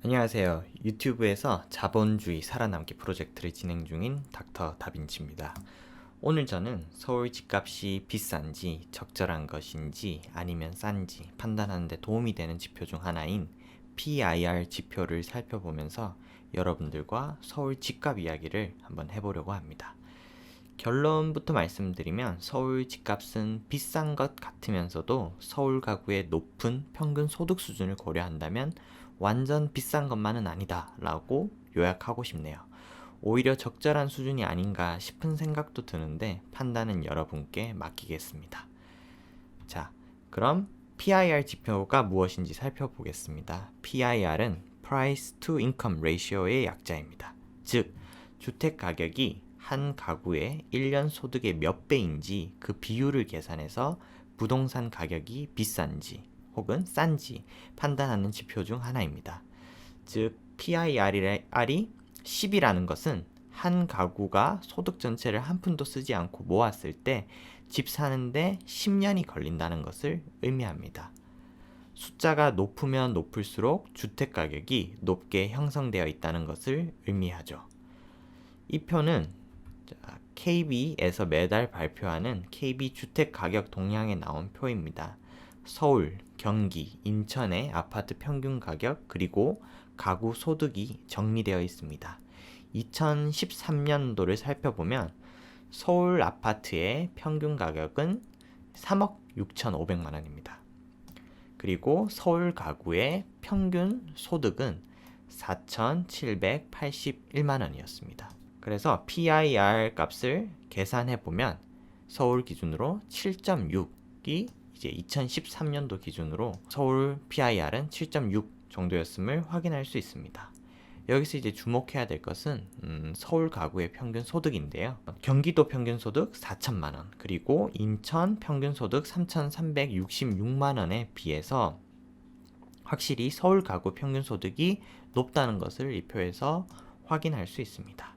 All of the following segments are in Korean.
안녕하세요. 유튜브에서 자본주의 살아남기 프로젝트를 진행 중인 닥터 다빈치입니다. 오늘 저는 서울 집값이 비싼지 적절한 것인지 아니면 싼지 판단하는 데 도움이 되는 지표 중 하나인 PIR 지표를 살펴보면서 여러분들과 서울 집값 이야기를 한번 해보려고 합니다. 결론부터 말씀드리면 서울 집값은 비싼 것 같으면서도 서울 가구의 높은 평균 소득 수준을 고려한다면 완전 비싼 것만은 아니다 라고 요약하고 싶네요. 오히려 적절한 수준이 아닌가 싶은 생각도 드는데 판단은 여러분께 맡기겠습니다. 자, 그럼 PIR 지표가 무엇인지 살펴보겠습니다. PIR은 Price to Income Ratio의 약자입니다. 즉, 주택 가격이 한 가구의 1년 소득의 몇 배인지 그 비율을 계산해서 부동산 가격이 비싼지 혹은 싼지 판단하는 지표 중 하나입니다. 즉, PIR이 10이라는 것은 한 가구가 소득 전체를 한 푼도 쓰지 않고 모았을 때 집 사는데 10년이 걸린다는 것을 의미합니다. 숫자가 높으면 높을수록 주택 가격이 높게 형성되어 있다는 것을 의미하죠. 이 표는 KB에서 매달 발표하는 KB 주택 가격 동향에 나온 표입니다. 서울, 경기, 인천의 아파트 평균 가격 그리고 가구 소득이 정리되어 있습니다. 2013년도를 살펴보면 서울 아파트의 평균 가격은 3억 6,500만 원입니다. 그리고 서울 가구의 평균 소득은 4,781만 원이었습니다. 그래서 PIR 값을 계산해 보면 서울 기준으로 7.6이 이제 2013년도 기준으로 서울 PIR은 7.6 정도였음을 확인할 수 있습니다. 여기서 이제 주목해야 될 것은 서울 가구의 평균 소득인데요. 경기도 평균 소득 4천만 원, 그리고 인천 평균 소득 3,366만 원에 비해서 확실히 서울 가구 평균 소득이 높다는 것을 이 표에서 확인할 수 있습니다.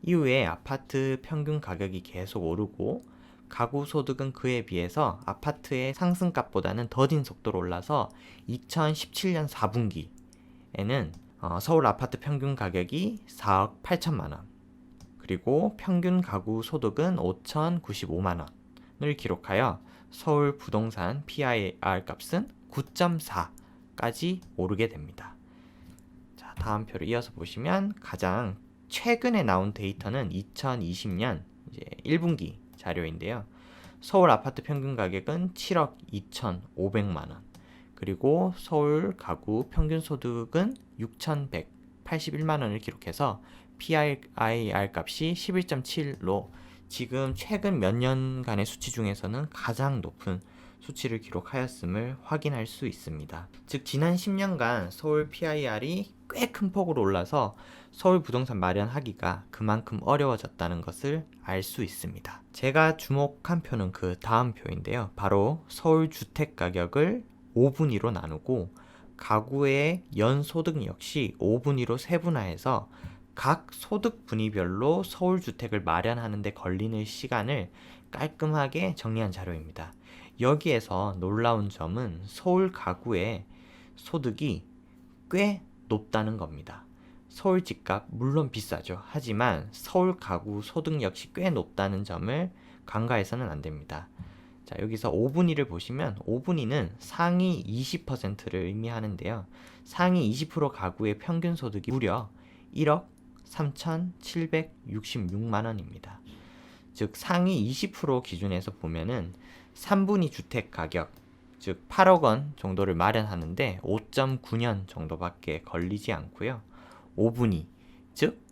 이후에 아파트 평균 가격이 계속 오르고 가구 소득은 그에 비해서 아파트의 상승값보다는 더딘 속도로 올라서 2017년 4분기에는 서울 아파트 평균 가격이 4억 8천만 원, 그리고 평균 가구 소득은 5,095만 원을 기록하여 서울 부동산 PIR 값은 9.4까지 오르게 됩니다. 자, 다음 표를 이어서 보시면 가장 최근에 나온 데이터는 2020년 이제 1분기 자료인데요. 서울 아파트 평균 가격은 7억 2,500만 원, 그리고 서울 가구 평균 소득은 6,181만 원을 기록해서 PIR 값이 11.7로 지금 최근 몇 년간의 수치 중에서는 가장 높은 수치를 기록하였음을 확인할 수 있습니다. 즉 지난 10년간 서울 PIR이 꽤 큰 폭으로 올라서 서울 부동산 마련하기가 그만큼 어려워졌다는 것을 알 수 있습니다. 제가 주목한 표는 그 다음 표인데요. 바로 서울 주택 가격을 5분위로 나누고 가구의 연소득 역시 5분위로 세분화해서 각 소득 분위별로 서울 주택을 마련하는 데 걸리는 시간을 깔끔하게 정리한 자료입니다. 여기에서 놀라운 점은 서울 가구의 소득이 꽤 높다는 겁니다. 서울 집값 물론 비싸죠. 하지만 서울 가구 소득 역시 꽤 높다는 점을 간과해서는 안 됩니다. 자, 여기서 5분위를 보시면 5분위는 상위 20%를 의미하는데요. 상위 20% 가구의 평균 소득이 무려 1억 3,766만 원입니다. 즉 상위 20% 기준에서 보면은 3분위 주택 가격, 즉 8억 원 정도를 마련하는데 5.9년 정도밖에 걸리지 않고요. 5분위, 즉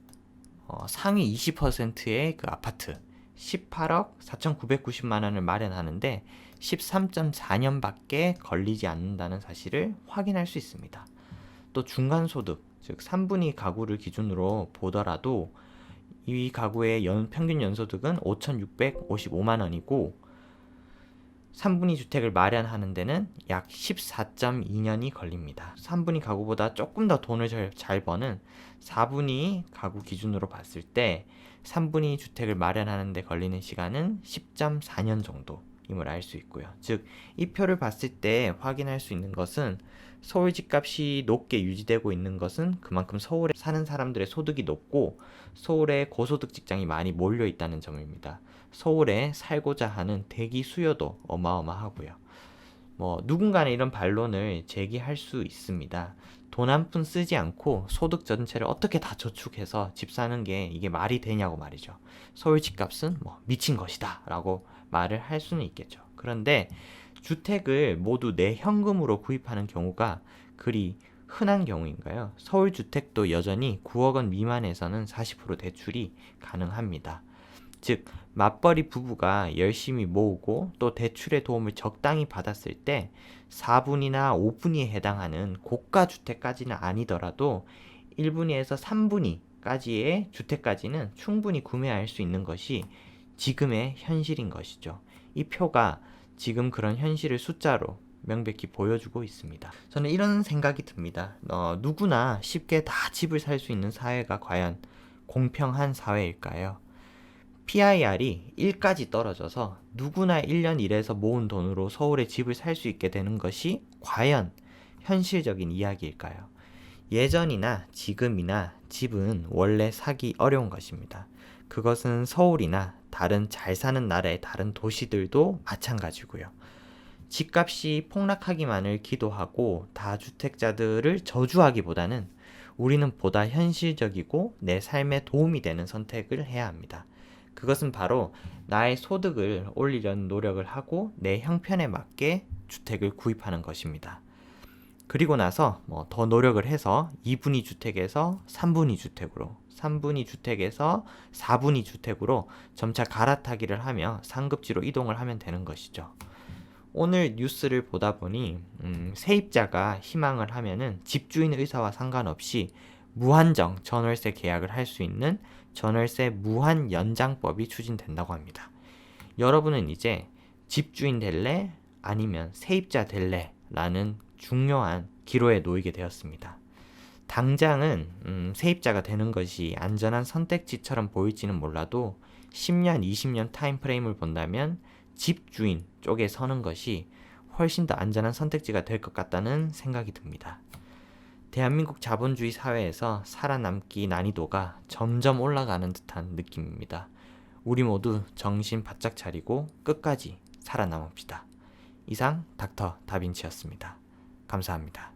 상위 20%의 그 아파트 18억 4,990만 원을 마련하는데 13.4년밖에 걸리지 않는다는 사실을 확인할 수 있습니다. 또 중간소득, 즉 3분위 가구를 기준으로 보더라도 이 가구의 평균 연소득은 5,655만 원이고 3분위 주택을 마련하는 데는 약 14.2년이 걸립니다. 3분위 가구보다 조금 더 돈을 잘 버는 4분위 가구 기준으로 봤을 때 3분위 주택을 마련하는 데 걸리는 시간은 10.4년 정도임을 알 수 있고요. 즉, 이 표를 봤을 때 확인할 수 있는 것은 서울 집값이 높게 유지되고 있는 것은 그만큼 서울에 사는 사람들의 소득이 높고 서울에 고소득 직장이 많이 몰려 있다는 점입니다. 서울에 살고자 하는 대기 수요도 어마어마하고요. 누군가는 이런 반론을 제기할 수 있습니다. 돈 한 푼 쓰지 않고 소득 전체를 어떻게 다 저축해서 집 사는 게 이게 말이 되냐고 말이죠. 서울 집값은 미친 것이다 라고 말을 할 수는 있겠죠. 그런데 주택을 모두 내 현금으로 구입하는 경우가 그리 흔한 경우인가요? 서울 주택도 여전히 9억 원 미만에서는 40% 대출이 가능합니다. 즉 맞벌이 부부가 열심히 모으고 또 대출의 도움을 적당히 받았을 때 4분위나 5분위에 해당하는 고가 주택까지는 아니더라도 1분위에서 3분위까지의 주택까지는 충분히 구매할 수 있는 것이 지금의 현실인 것이죠. 이 표가 지금 그런 현실을 숫자로 명백히 보여주고 있습니다. 저는 이런 생각이 듭니다. 누구나 쉽게 다 집을 살 수 있는 사회가 과연 공평한 사회일까요? PIR이 1까지 떨어져서 누구나 1년 일해서 모은 돈으로 서울에 집을 살 수 있게 되는 것이 과연 현실적인 이야기일까요? 예전이나 지금이나 집은 원래 사기 어려운 것입니다. 그것은 서울이나 다른 잘 사는 나라의 다른 도시들도 마찬가지고요. 집값이 폭락하기만을 기도하고 다주택자들을 저주하기보다는 우리는 보다 현실적이고 내 삶에 도움이 되는 선택을 해야 합니다. 그것은 바로 나의 소득을 올리려는 노력을 하고 내 형편에 맞게 주택을 구입하는 것입니다. 그리고 나서 더 노력을 해서 2분위 주택에서 3분위 주택으로, 3분위 주택에서 4분위 주택으로 점차 갈아타기를 하며 상급지로 이동을 하면 되는 것이죠. 오늘 뉴스를 보다 보니 세입자가 희망을 하면은 집주인 의사와 상관없이 무한정 전월세 계약을 할 수 있는 전월세 무한 연장법이 추진된다고 합니다. 여러분은 이제 집주인 될래? 아니면 세입자 될래? 라는 중요한 기로에 놓이게 되었습니다. 당장은 세입자가 되는 것이 안전한 선택지처럼 보일지는 몰라도 10년, 20년 타임프레임을 본다면 집주인 쪽에 서는 것이 훨씬 더 안전한 선택지가 될 것 같다는 생각이 듭니다. 대한민국 자본주의 사회에서 살아남기 난이도가 점점 올라가는 듯한 느낌입니다. 우리 모두 정신 바짝 차리고 끝까지 살아남읍시다. 이상 닥터 다빈치였습니다. 감사합니다.